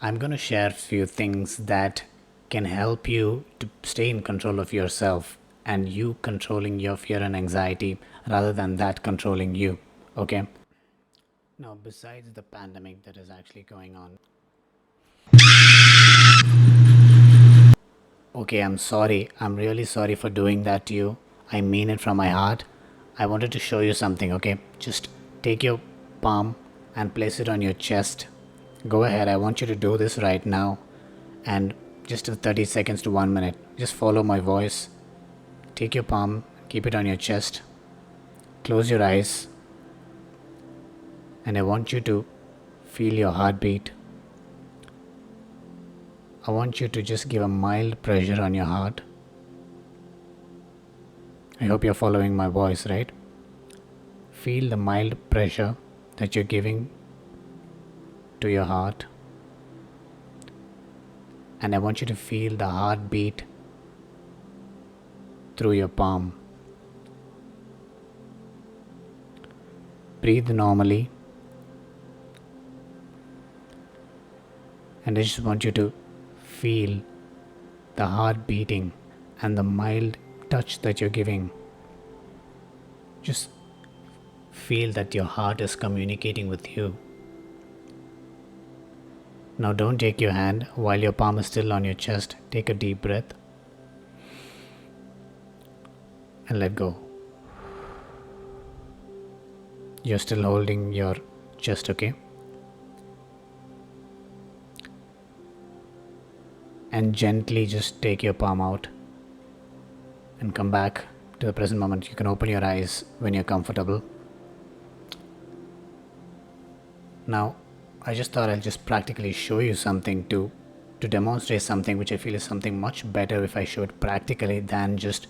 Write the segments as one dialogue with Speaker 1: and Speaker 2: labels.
Speaker 1: I'm going to share a few things that can help you to stay in control of yourself and you controlling your fear and anxiety rather than that controlling you. Okay? Now, besides the pandemic that is actually going on, okay, I'm sorry. I'm really sorry for doing that to you. I mean it from my heart. I wanted to show you something, okay? Just take your palm and place it on your chest. Go ahead, I want you to do this right now. And just 30 seconds to 1 minute. Just follow my voice. Take your palm, keep it on your chest, close your eyes, and I want you to feel your heartbeat. I want you to just give a mild pressure on your heart. I hope you're following my voice, right? Feel the mild pressure that you're giving to your heart. And I want you to feel the heartbeat through your palm. Breathe normally. And I just want you to feel the heart beating and the mild touch that you're giving. Just feel that your heart is communicating with you. Now don't take your hand while your palm is still on your chest. Take a deep breath and let go. You're still holding your chest, okay? And gently just take your palm out and come back to the present moment. You can open your eyes when you're comfortable. Now, I just thought I'll just practically show you something to demonstrate something which I feel is something much better if I show it practically than just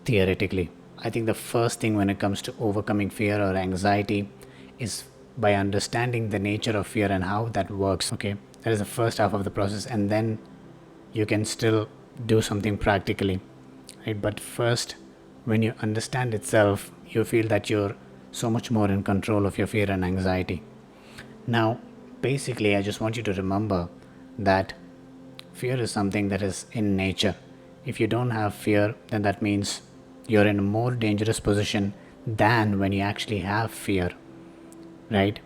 Speaker 1: theoretically. I think the first thing when it comes to overcoming fear or anxiety is by understanding the nature of fear and how that works, okay? That is the first half of the process, and then you can still do something practically, right? But first, when you understand itself, you feel that you're so much more in control of your fear and anxiety. Now, basically, I just want you to remember that fear is something that is in nature. If you don't have fear, then that means you're in a more dangerous position than when you actually have fear, right?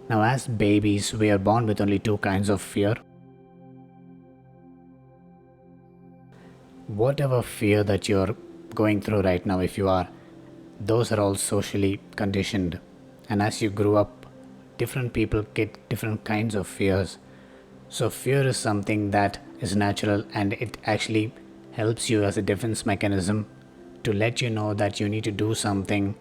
Speaker 1: Now, as babies, we are born with only two kinds of fear. Whatever fear that you're going through right now, if you are, those are all socially conditioned. And as you grow up, different people get different kinds of fears. So fear is something that is natural, and it actually helps you as a defense mechanism to let you know that you need to do something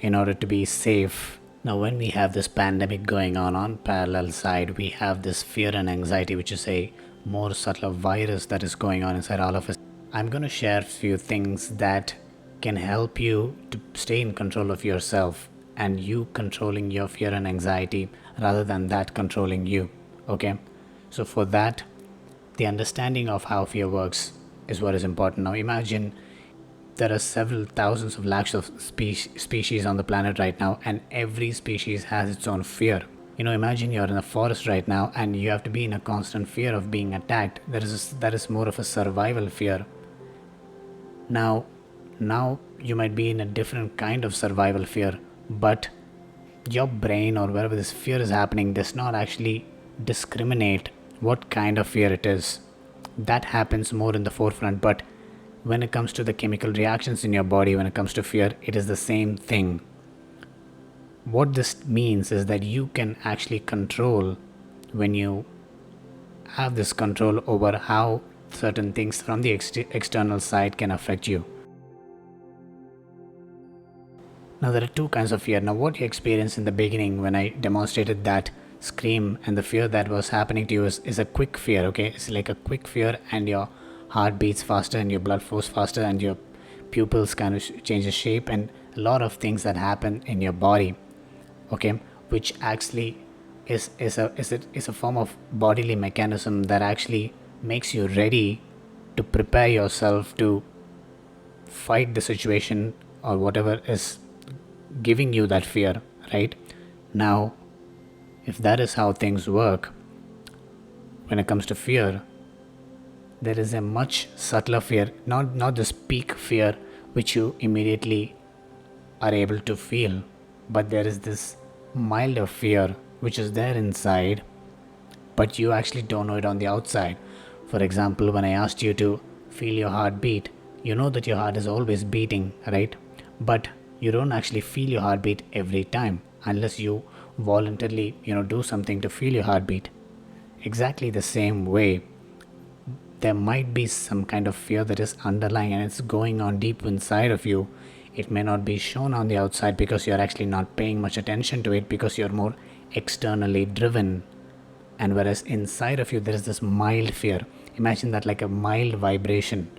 Speaker 1: in order to be safe. Now, when we have this pandemic going on parallel side, we have this fear and anxiety, which is a more subtle virus that is going on inside all of us. I'm going to share a few things that can help you to stay in control of yourself and you controlling your fear and anxiety rather than that controlling you. Okay? So for that, the understanding of how fear works is what is important. Now imagine there are several thousands of lakhs of species on the planet right now, and every species has its own fear. Imagine you're in a forest right now and you have to be in a constant fear of being attacked. That is more of a survival fear. Now you might be in a different kind of survival fear, but your brain or wherever this fear is happening does not actually discriminate what kind of fear it is. That happens more in the forefront, but when it comes to the chemical reactions in your body, when it comes to fear, it is the same thing. What this means is that you can actually control, when you have this control over how certain things from the external side can affect you. Now there are two kinds of fear. Now what you experienced in the beginning when I demonstrated that scream and the fear that was happening to you is a quick fear, okay? It's like a quick fear, and your heart beats faster and your blood flows faster and your pupils kind of changes shape, and a lot of things that happen in your body, okay, which actually is a form of bodily mechanism that actually makes you ready to prepare yourself to fight the situation or whatever is giving you that fear, right? Now, if that is how things work, when it comes to fear, there is a much subtler fear, not this peak fear which you immediately are able to feel, but there is this milder fear which is there inside, but you actually don't know it on the outside. For example, when I asked you to feel your heartbeat, you know that your heart is always beating, right? But you don't actually feel your heartbeat every time unless you voluntarily, do something to feel your heartbeat. Exactly the same way, there might be some kind of fear that is underlying and it's going on deep inside of you. It may not be shown on the outside because you're actually not paying much attention to it because you're more externally driven. And whereas inside of you, there is this mild fear. Imagine that like a mild vibration,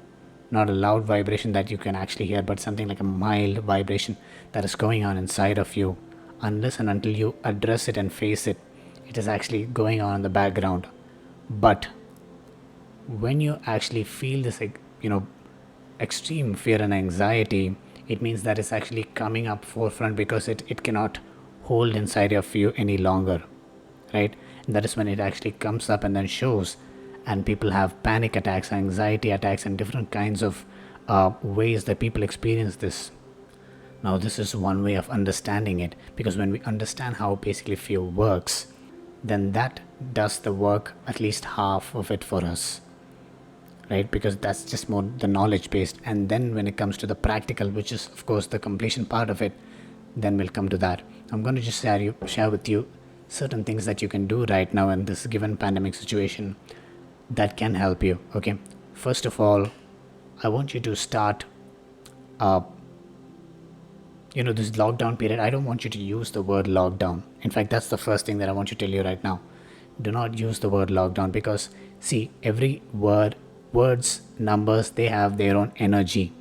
Speaker 1: not a loud vibration that you can actually hear, but something like a mild vibration that is going on inside of you. Unless and until you address it and face it, it is actually going on in the background. But when you actually feel this, extreme fear and anxiety, it means that it's actually coming up forefront because it cannot hold inside of you any longer, right? And that is when it actually comes up and then shows, and people have panic attacks, anxiety attacks, and different kinds of ways that people experience this. Now, this is one way of understanding it, because when we understand how basically fear works, then that does the work, at least half of it for us, right? Because that's just more the knowledge based. And then when it comes to the practical, which is of course the completion part of it, then we'll come to that. I'm going to just share with you certain things that you can do right now in this given pandemic situation that can help you. Okay, first of all, I want you to start this lockdown period. I don't want you to use the word lockdown. In fact, that's the first thing that I want to tell you right now. Do not use the word lockdown, because see, every words, numbers, they have their own energy.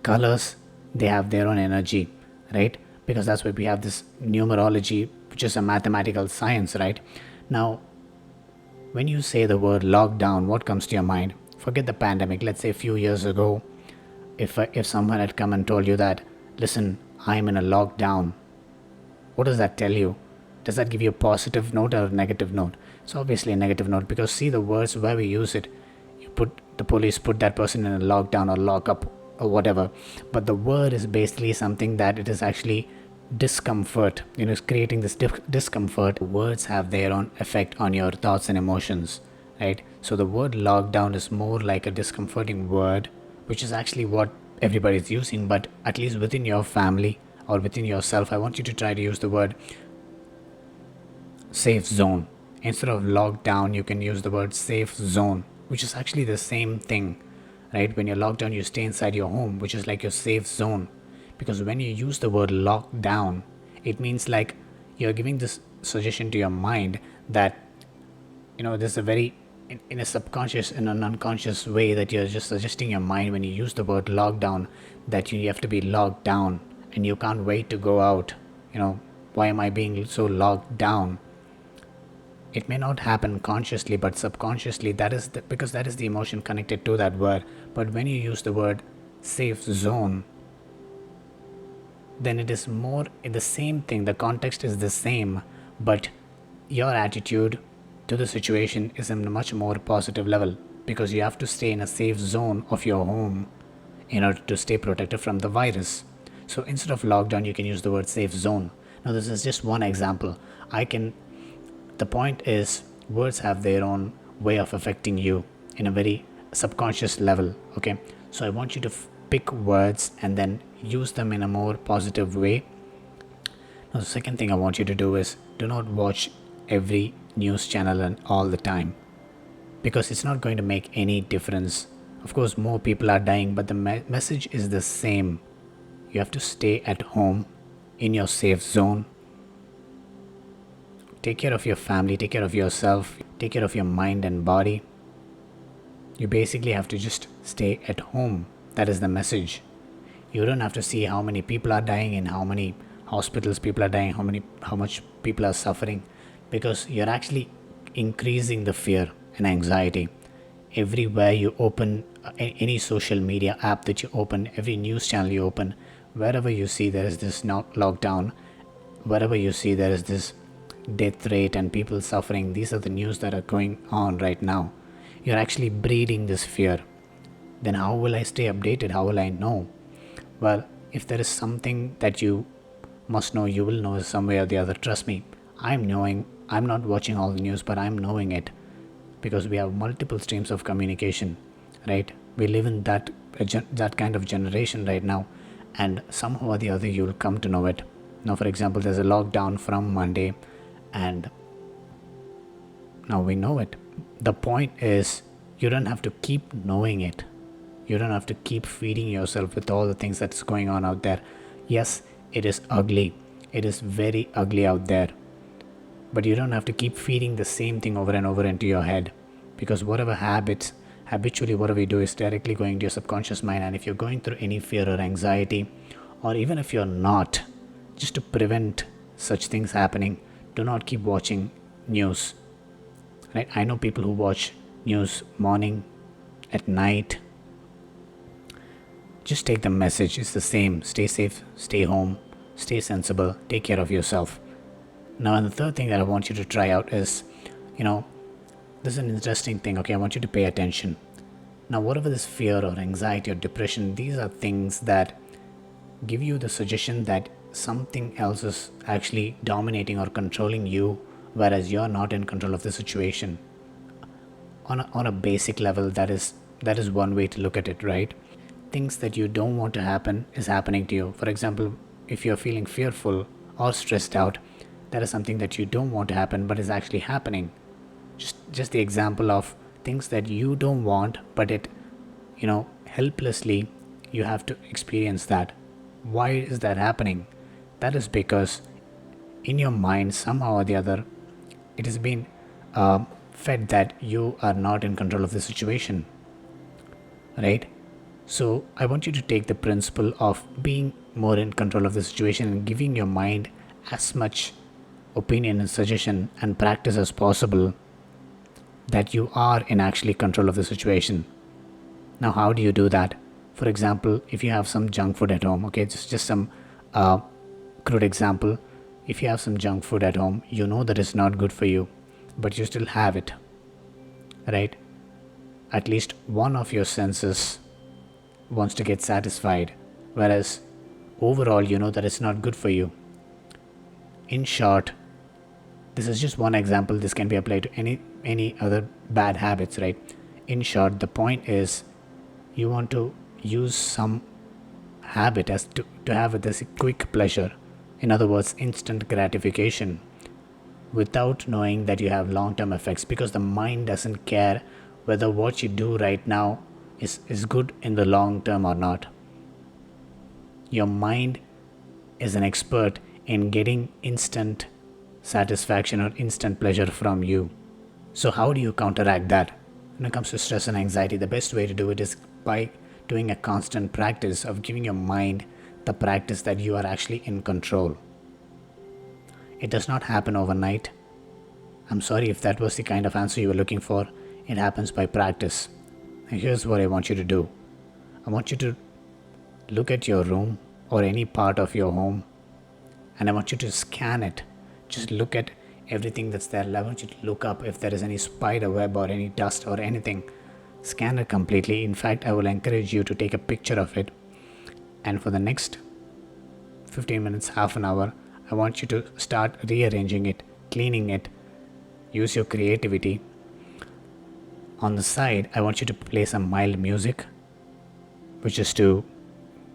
Speaker 1: Colors, they have their own energy, right? Because that's why we have this numerology, which is a mathematical science, right? Now, when you say the word lockdown, what comes to your mind? Forget the pandemic. Let's say a few years ago, if someone had come and told you that, listen, I'm in a lockdown, what does that tell you? Does that give you a positive note or a negative note? It's obviously a negative note, because see, the words where we use it, the police put that person in a lockdown or lockup or whatever, but the word is basically something that it is actually discomfort. It's creating this discomfort. Words have their own effect on your thoughts and emotions, right? So the word lockdown is more like a discomforting word, which is actually what everybody's using. But at least within your family or within yourself, I want you to try to use the word safe zone. Instead of lockdown, you can use the word safe zone, which is actually the same thing, right? When you're locked down, you stay inside your home, which is like your safe zone. Because when you use the word lockdown, it means like you're giving this suggestion to your mind that, there's a very, in a subconscious and an unconscious way, that you're just suggesting your mind when you use the word lockdown that you have to be locked down and you can't wait to go out. Why am I being so locked down? It may not happen consciously, but subconsciously, because that is the emotion connected to that word. But when you use the word safe zone, then it is more in the same thing. The context is the same, but your attitude to the situation is in a much more positive level, because you have to stay in a safe zone of your home in order to stay protected from the virus. So instead of lockdown, you can use the word safe zone. Now, this is just one example. The point is, words have their own way of affecting you in a very subconscious level. Okay, so I want you to pick words and then use them in a more positive way. Now, the second thing I want you to do is, do not watch every news channel and all the time, because it's not going to make any difference. Of course, more people are dying, but the message is the same. You have to stay at home in your safe zone. Take care of your family, take care of yourself, take care of your mind and body. You basically have to just stay at home. That is the message. You don't have to see how many people are dying, in how many hospitals people are dying, how much people are suffering, because you're actually increasing the fear and anxiety. Everywhere you open any social media app that you open, every news channel you open, wherever you see there is this lockdown, wherever you see there is this death rate and people suffering, these are the news that are going on right now. You're actually breeding this fear. Then how will I stay updated? How will I know? Well, if there is something that you must know, you will know some way or the other. Trust me, I'm knowing. I'm not watching all the news, but I'm knowing it because we have multiple streams of communication, right? We live in that kind of generation right now, and somehow or the other you will come to know it. Now, for example, there's a lockdown from Monday, and now we know it. The point is, you don't have to keep knowing it. You don't have to keep feeding yourself with all the things that's going on out there. Yes, it is ugly. It is very ugly out there. But you don't have to keep feeding the same thing over and over into your head, because whatever habitually whatever you do is directly going to your subconscious mind. And if you're going through any fear or anxiety, or even if you're not, just to prevent such things happening, do not keep watching news. Right? I know people who watch news morning, at night. Just take the message. It's the same. Stay safe, stay home, stay sensible, take care of yourself. Now, and the third thing that I want you to try out is, this is an interesting thing. Okay, I want you to pay attention. Now, whatever this fear or anxiety or depression, these are things that give you the suggestion that something else is actually dominating or controlling you, whereas you're not in control of the situation. On a basic level, that is one way to look at it, right? Things that you don't want to happen is happening to you. For example, if you're feeling fearful or stressed out, that is something that you don't want to happen but is actually happening. Just the example of things that you don't want, but it, helplessly you have to experience that. Why is that happening? That is because in your mind, somehow or the other, it has been fed that you are not in control of the situation, right? So I want you to take the principle of being more in control of the situation and giving your mind as much opinion and suggestion and practice as possible that you are in actually control of the situation. Now, how do you do that? For example, if you have some junk food at home, okay, just some crude example. If you have some junk food at home, you know that it's not good for you, but you still have it, right? At least one of your senses wants to get satisfied, whereas overall you know that it's not good for you. In short, this is just one example. This can be applied to any other bad habits, right? In short, the point is you want to use some habit as to have this quick pleasure. In other words, instant gratification, without knowing that you have long-term effects, because the mind doesn't care whether what you do right now is good in the long term or not. Your mind is an expert in getting instant satisfaction or instant pleasure from you. So how do you counteract that? When it comes to stress and anxiety, the best way to do it is by doing a constant practice of giving your mind the practice that you are actually in control. It does not happen overnight. I'm sorry if that was the kind of answer you were looking for. It happens by practice. And here's what I want you to do. I want you to look at your room or any part of your home, and I want you to scan it. Just look at everything that's there. I want you to look up if there is any spider web or any dust or anything. Scan it completely. In fact, I will encourage you to take a picture of it, and for the next 15 minutes, half an hour, I want you to start rearranging it, cleaning it. Use your creativity. On the side, I want you to play some mild music, which is to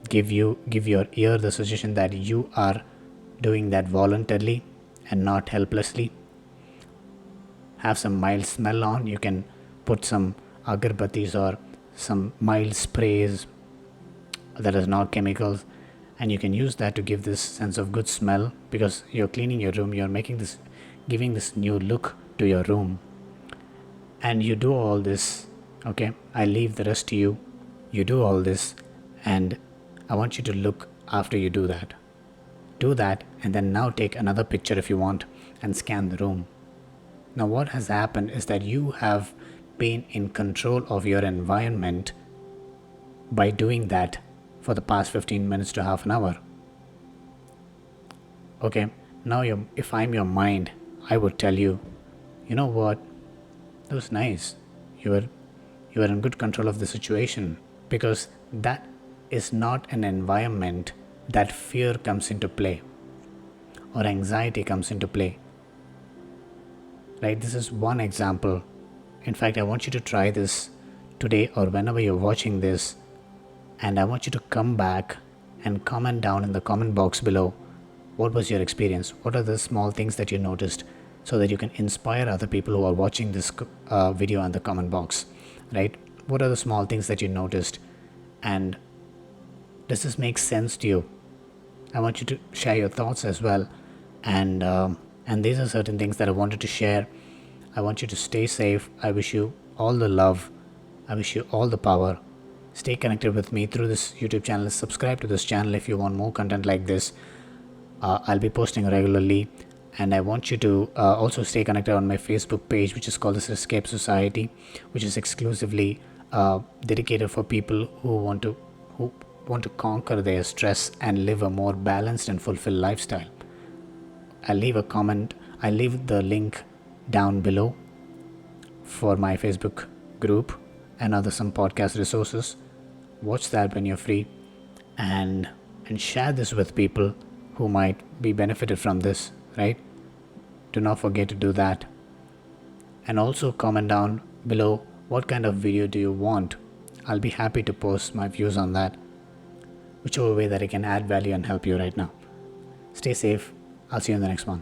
Speaker 1: give your ear the suggestion that you are doing that voluntarily and not helplessly. Have some mild smell on. You can put some agarbattis or some mild sprays that is not chemicals, and you can use that to give this sense of good smell, because you're cleaning your room, you're giving this new look to your room. And you do all this, okay? I leave the rest to you. You do all this, and I want you to look after you do that. Do that, and then now take another picture if you want and scan the room. Now, what has happened is that you have been in control of your environment by doing that for the past 15 minutes to half an hour. Okay, now if I'm your mind, I would tell you, you know what, that was nice. You were you are in good control of the situation, because that is not an environment that fear comes into play or anxiety comes into play. Right? This is one example. In fact, I want you to try this today or whenever you're watching this, and I want you to come back and comment down in the comment box below what was your experience, what are the small things that you noticed, so that you can inspire other people who are watching this video in the comment box. Right? What are the small things that you noticed, and does this make sense to you? I want you to share your thoughts as well. And these are certain things that I wanted to share. I want you to stay safe. I wish you all the love. I wish you all the power. Stay connected with me through this YouTube channel. Subscribe to this channel if you want more content like this. I'll be posting regularly, and I want you to also stay connected on my Facebook page, which is called this Escape Society, which is exclusively dedicated for people who want to conquer their stress and live a more balanced and fulfilled lifestyle. I'll leave a comment. I'll leave the link down below for my Facebook group and other some podcast resources. Watch that when you're free, and share this with people who might be benefited from this, right? Do not forget to do that. And also comment down below what kind of video do you want. I'll be happy to post my views on that, whichever way that I can add value and help you right now. Stay safe. I'll see you in the next one.